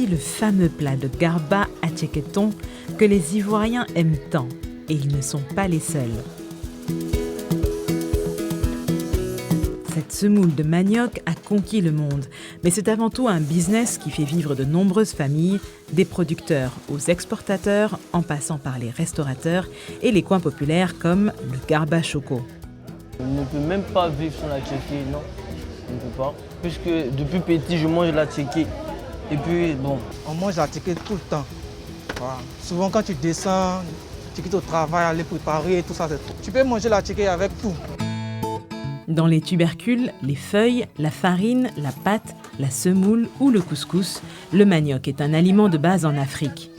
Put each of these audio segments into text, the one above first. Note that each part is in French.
Voici le fameux plat de garba attiékéton que les Ivoiriens aiment tant. Et ils ne sont pas les seuls. Cette semoule de manioc a conquis le monde, mais c'est avant tout un business qui fait vivre de nombreuses familles, des producteurs aux exportateurs, en passant par les restaurateurs et les coins populaires comme le garba choco. On ne peut même pas vivre sans la tchéké, non, on ne peut pas. Puisque depuis petit, je mange la tchéké. Et puis, bon. On mange la tchéké tout le temps. Voilà. Souvent, quand tu descends, tu quittes au travail, aller préparer, tout ça, c'est tout. Tu peux manger la tchéké avec tout. Dans les tubercules, les feuilles, la farine, la pâte, la semoule ou le couscous, le manioc est un aliment de base en Afrique.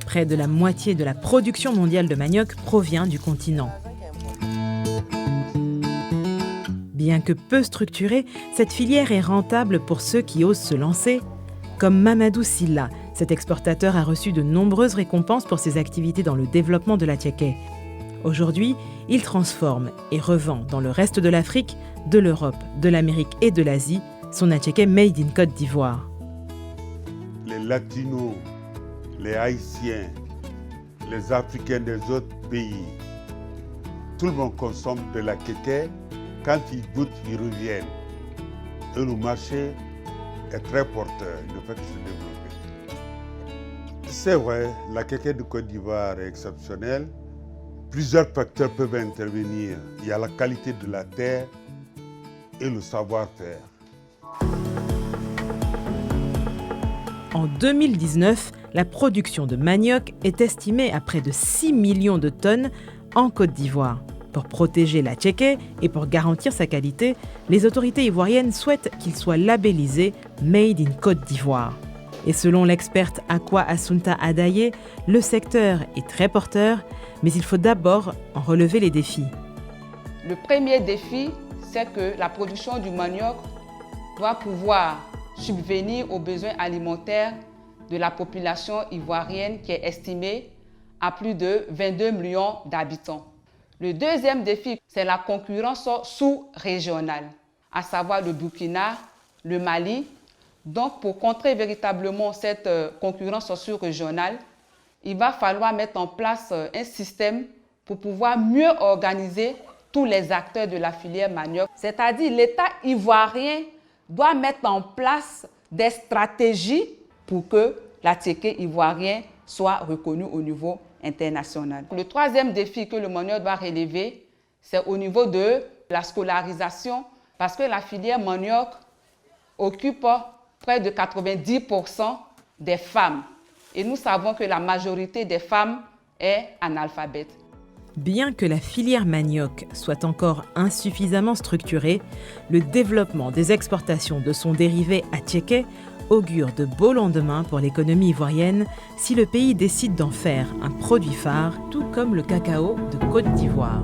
Près de la moitié de la production mondiale de manioc provient du continent. Bien que peu structurée, cette filière est rentable pour ceux qui osent se lancer. Comme Mamadou Silla, cet exportateur a reçu de nombreuses récompenses pour ses activités dans le développement de la tchéké. Aujourd'hui, il transforme et revend dans le reste de l'Afrique, de l'Europe, de l'Amérique et de l'Asie son attiéké made in Côte d'Ivoire. Les Latinos, les Haïtiens, les Africains des autres pays, tout le monde consomme de la kéké. Quand ils goûtent, ils reviennent. Et le marché est très porteur, il ne fait que se développer. C'est vrai, la kéké de Côte d'Ivoire est exceptionnelle. Plusieurs facteurs peuvent intervenir. Il y a la qualité de la terre et le savoir-faire. En 2019, la production de manioc est estimée à près de 6 millions de tonnes en Côte d'Ivoire. Pour protéger la tchéké et pour garantir sa qualité, les autorités ivoiriennes souhaitent qu'il soit labellisé « Made in Côte d'Ivoire ». Et selon l'experte Akwa Assunta Adaye, le secteur est très porteur, mais il faut d'abord en relever les défis. Le premier défi, c'est que la production du manioc doit pouvoir subvenir aux besoins alimentaires de la population ivoirienne qui est estimée à plus de 22 millions d'habitants. Le deuxième défi, c'est la concurrence sous-régionale, à savoir le Burkina, le Mali. Donc, pour contrer véritablement cette concurrence sous-régionale, il va falloir mettre en place un système pour pouvoir mieux organiser tous les acteurs de la filière manioc. C'est-à-dire l'État ivoirien doit mettre en place des stratégies pour que la tchéké ivoirienne soit reconnue au niveau international. Le troisième défi que le manioc doit relever, c'est au niveau de la scolarisation, parce que la filière manioc occupe près de 90% des femmes. Et nous savons que la majorité des femmes est analphabète. Bien que la filière manioc soit encore insuffisamment structurée, le développement des exportations de son dérivé attiéké augure de beaux lendemains pour l'économie ivoirienne si le pays décide d'en faire un produit phare, tout comme le cacao de Côte d'Ivoire.